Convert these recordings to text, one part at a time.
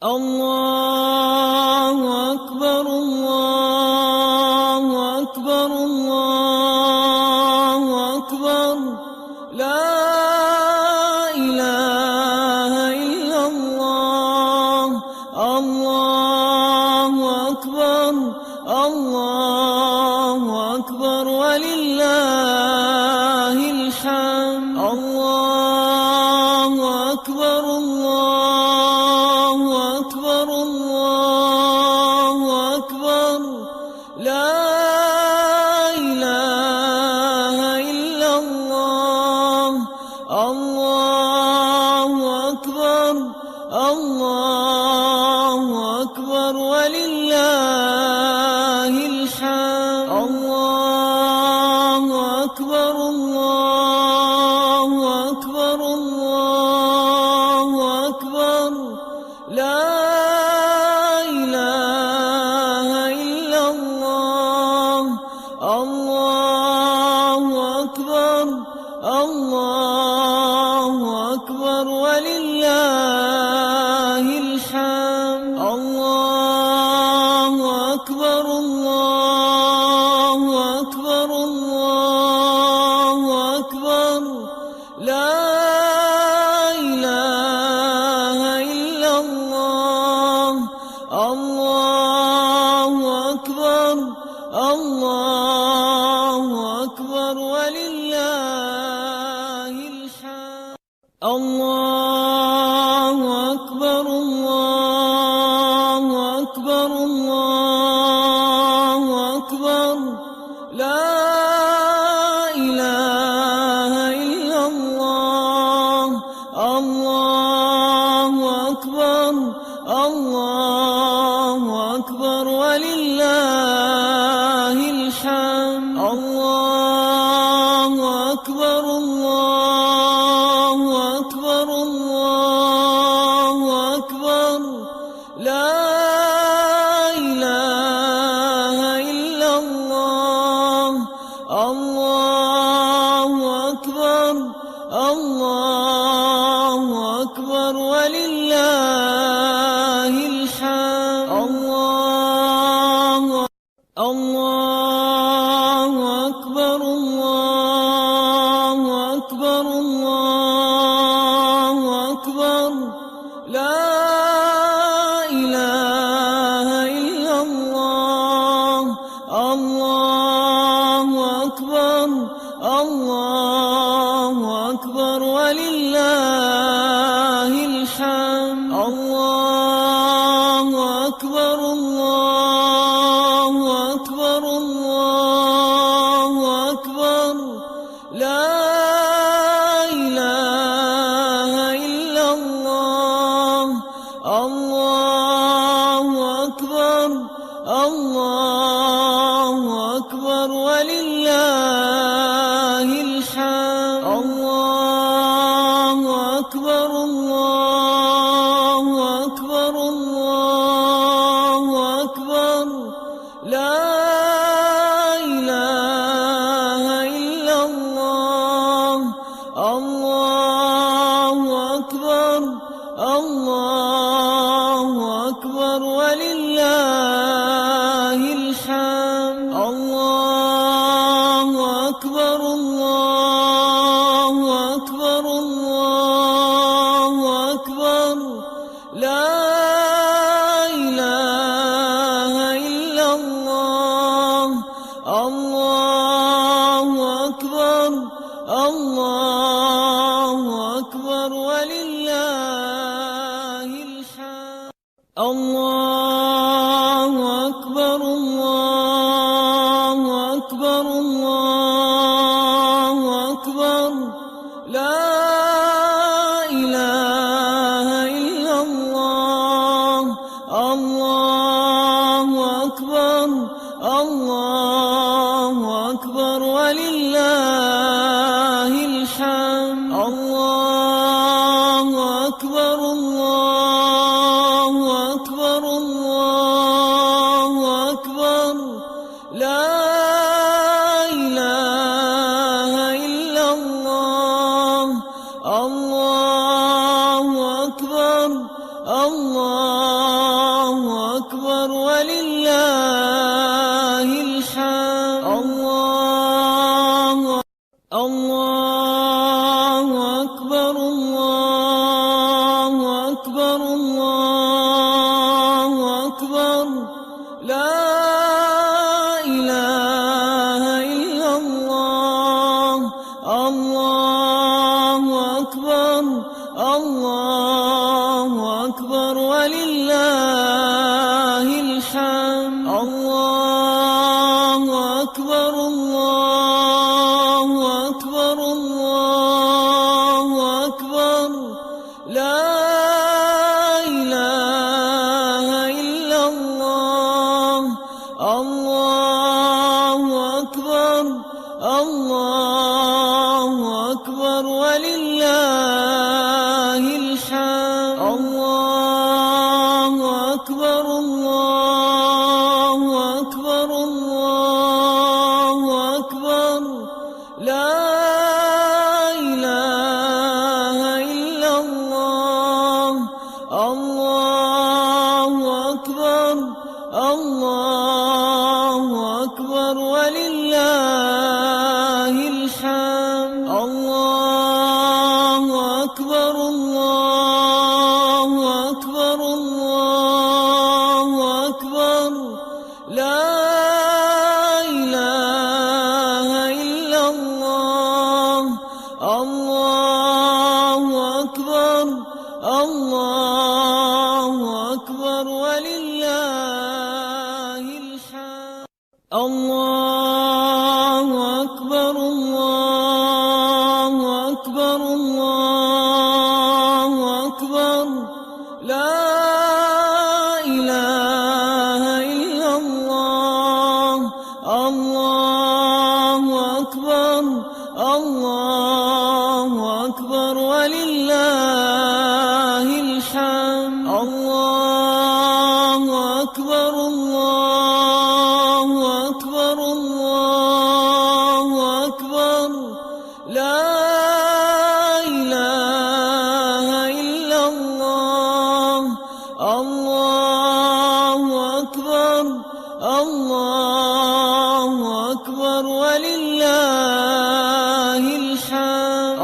الله أكبر الله أكبر الله أكبر لا إله إلا الله الله أكبر الله أكبر ولله الحمد الله أكبر الله أكبر الله أكبر لا إله إلا الله الله أكبر الله أكبر ولله الحمد الله أكبر الله أكبر الله أكبر لا إله إلا الله الله أكبر الله أكبر ولله الحمد الله أكبر الله أكبر الله أكبر لا إله إلا الله الله أكبر الله أكبر ولله الحمد الله أكبر الله أكبر الله أكبر لا إله إلا الله الله أكبر الله أكبر ولله الحمد الله أكبر الله أكبر الله أكبر لا إله إلا الله الله أكبر الله أكبر ولله الحمد الله أكبر الله أكبر الله أكبر لا إله إلا الله الله أكبر الله أكبر ولله الحمد الله أكبر الله أكبر الله أكبر لا إله إلا الله الله أكبر الله أكبر ولله الحمد الله أكبر الله أكبر الله أكبر لا إله إلا الله الله أكبر الله أكبر ولله الحمد الله أكبر الله أكبر الله أكبر لا إله إلا الله الله أكبر الله أكبر ولله الحمد الله أكبر الله أكبر الله أكبر لا إله إلا الله الله أكبر الله أكبر ولله الحمد الله أكبر الله أكبر الله الله أكبر ولله الحمد. الله أكبر الله أكبر الله أكبر لا إله إلا الله. الله أكبر الله أكبر ولله الحمد. الله أكبر الله أكبر الله أكبر لا إله إلا الله. الله أكبر الله أكبر ولله الحمد. الله أكبر الله أكبر الله أكبر لا إله إلا الله. الله أكبر الله أكبر ولله الحمد. الله أكبر الله أكبر الله أكبر لا إله إلا الله. الله أكبر الله أكبر ولله الحمد. الله أكبر الله أكبر الله أكبر لا إله إلا الله. الله أكبر الله أكبر ولله الحمد. الله أكبر الله أكبر الله أكبر لا إله إلا الله. الله أكبر الله أكبر ولله الحمد.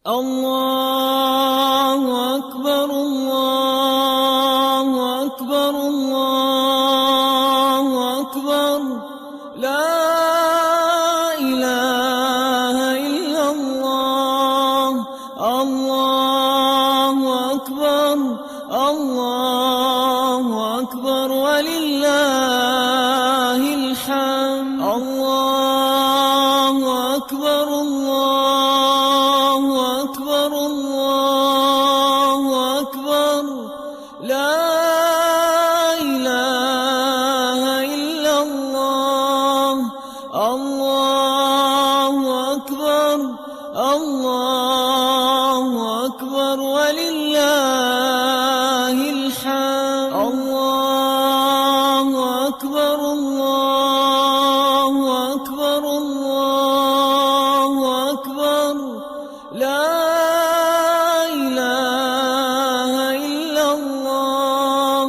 الله أكبر الله أكبر الله أكبر لا إله إلا الله. الله أكبر الله أكبر ولله الحمد. الله أكبر الله أكبر الله أكبر لا إله إلا الله. الله أكبر الله أكبر ولله الحمد. الله أكبر الله أكبر الله أكبر لا إله إلا الله. الله أكبر الله أكبر ولله الحمد. الله أكبر الله أكبر الله أكبر لا إله إلا الله.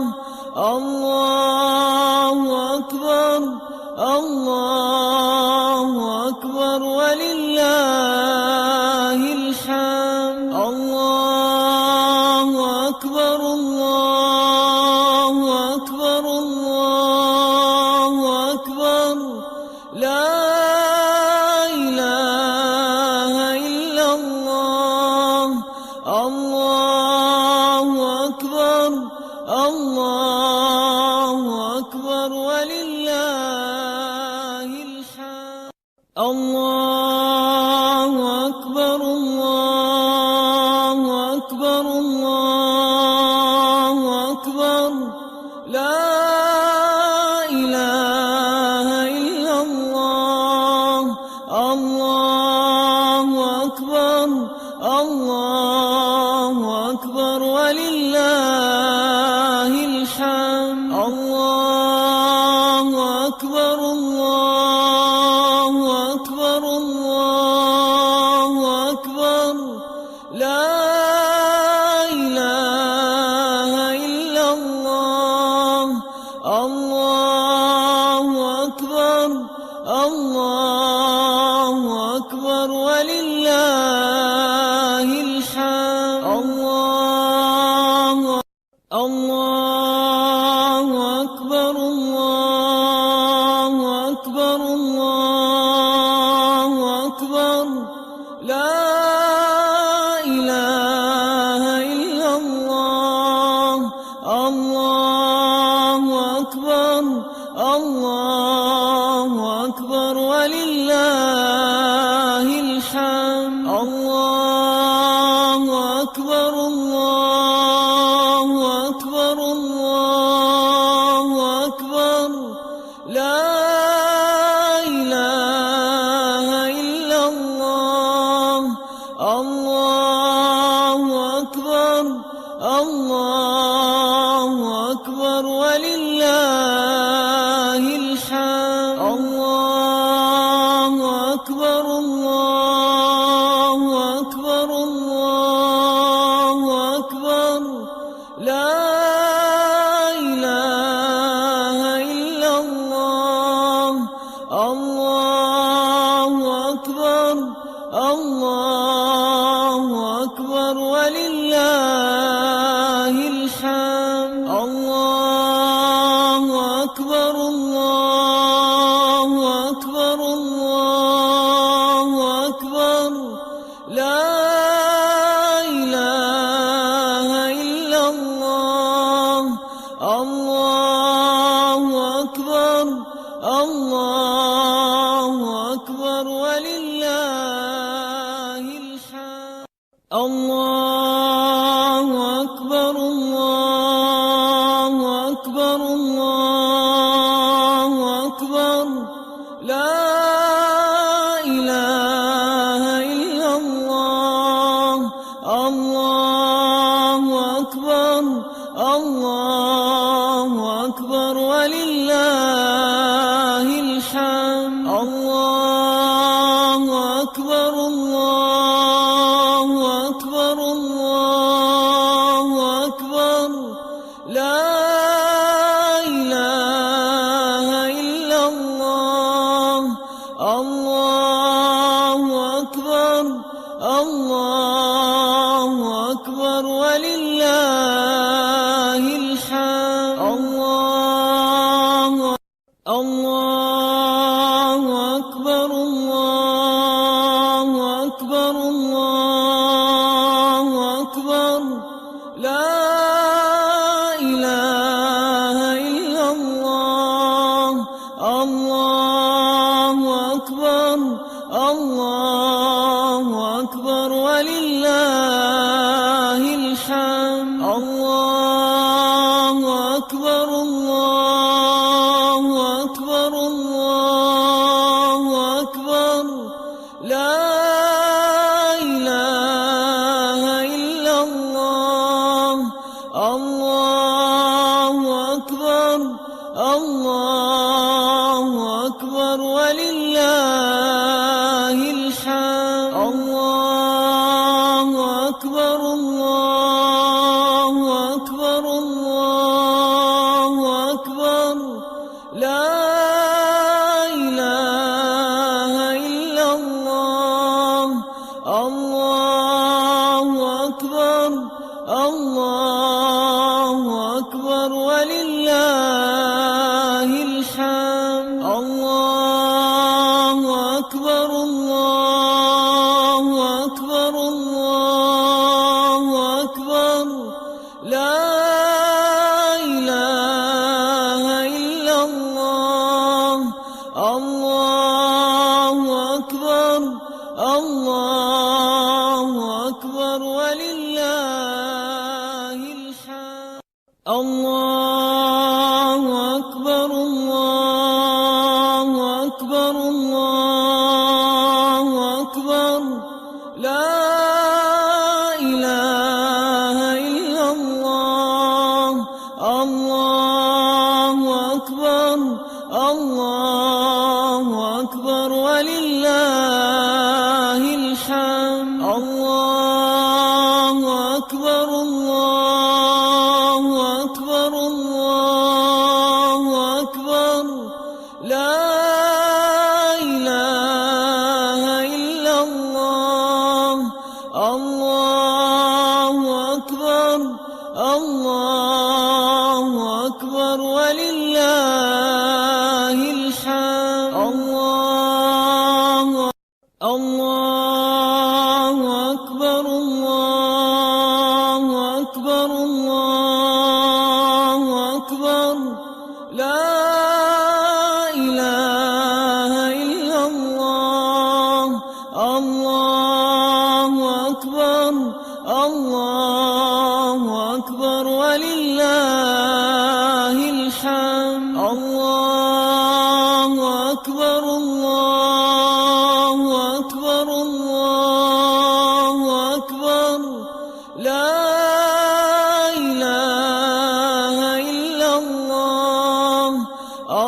الله أكبر الله أكبر ولله الحمد. الله أكبر الله أكبر الله أكبر لا إله إلا الله. الله أكبر الله أكبر ولله الحمد. الله أكبر الله أكبر الله أكبر لا إله الله أكبر الله أكبر الله أكبر لا إله إلا الله الله أكبر الله أكبر ولله الحمد الله أكبر الله أكبر الله أكبر لا إله إلا الله الله أكبر الله أكبر ولله الحمد الله أكبر الله أكبر الله أكبر لا إله إلا الله الله أكبر الله أكبر ولله الحمد الله أكبر الله أكبر الله أكبر لا إله إلا الله الله أكبر الله أكبر ولله الحمد الله أكبر الله أكبر الله أكبر لا إله إلا الله الله أكبر الله أكبر ولله الحمد الله أكبر الله أكبر الله أكبر لا إله إلا الله الله أكبر الله أكبر ولله الحمد الله أكبر الله أكبر الله أكبر لا إله إلا الله الله أكبر الله أكبر ولله الحمد الله أكبر الله أكبر الله أكبر لا إله إلا الله الله أكبر الله أكبر ولله الحمد الله أكبر الله أكبر الله أكبر لا إله إلا الله الله أكبر الله أكبر ولله الحمد الله أكبر الله أكبر الله أكبر لا إله إلا الله الله أكبر الله أكبر ولله الحمد الله أكبر الله أكبر الله أكبر لا إله إلا الله الله أكبر الله أكبر ولله الحمد الله أكبر الله أكبر الله أكبر لا إله إلا الله الله أكبر الله أكبر ولله الحمد الله أكبر الله أكبر الله أكبر لا إله إلا الله الله أكبر الله أكبر ولله الحمد الله أكبر الله أكبر الله أكبر لا إله إلا الله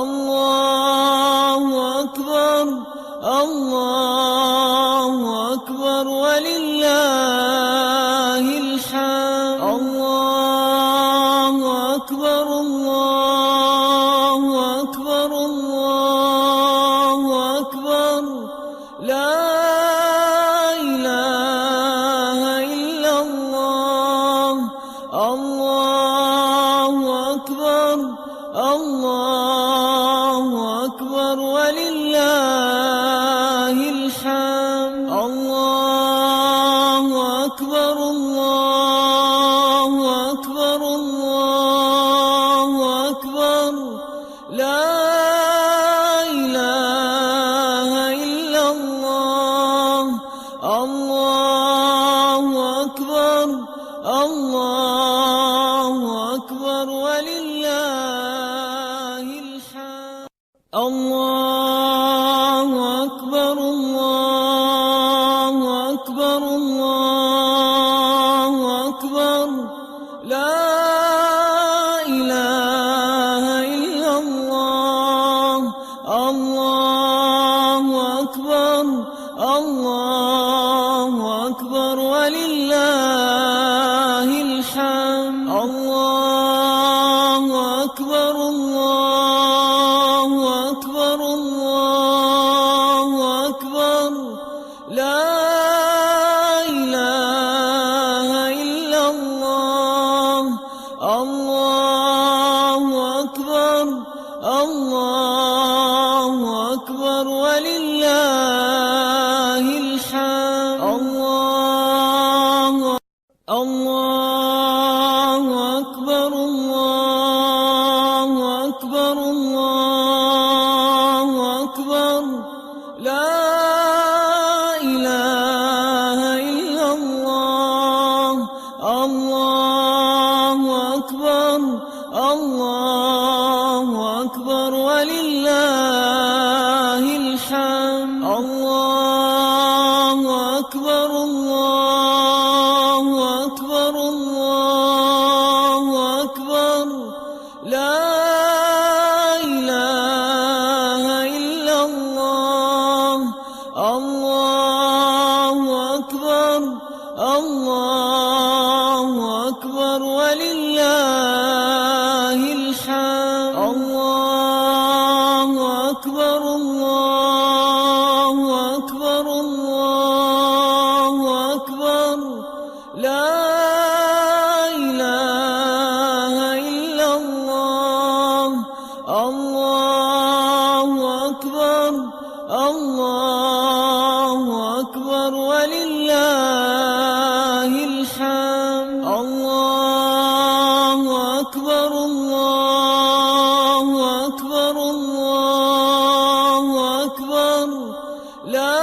الله أكبر الله أكبر ولله الحمد الله أكبر الله أكبر الله أكبر لا إله إلا الله الله أكبر الله أكبر ولله الحمد الله أكبر الله أكبر الله أكبر لا إله إلا الله الله أكبر الله أكبر ولله الحمد الله أكبر الله أكبر الله أكبر لا إله إلا الله الله أكبر الله أكبر ولله الحمد الله أكبر الله أكبر الله أكبر لا إله إلا الله الله أكبر الله أكبر ولله الحمد الله أكبر الله أكبر الله أكبر لا إله إلا الله الله أكبر الله أكبر ولله الحمد الله أكبر الله أكبر الله أكبر لا إله إلا الله الله أكبر الله أكبر ولله الحمد الله أكبر الله أكبر الله أكبر لا إله إلا الله الله أكبر الله أكبر ولله الحمد الله أكبر الله أكبر الله أكبر لا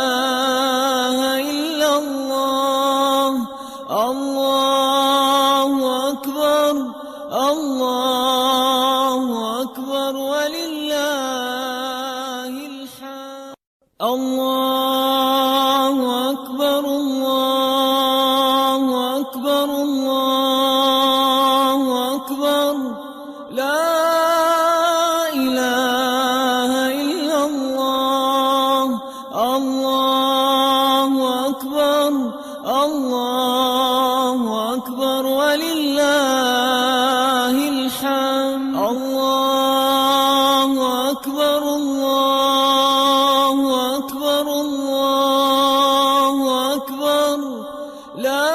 إله إلا الله الله أكبر الله أكبر ولله الحمد الله أكبر الله أكبر الله أكبر لا إله إلا الله الله أكبر الله أكبر ولله الحمد الله أكبر الله أكبر الله أكبر لا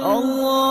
الله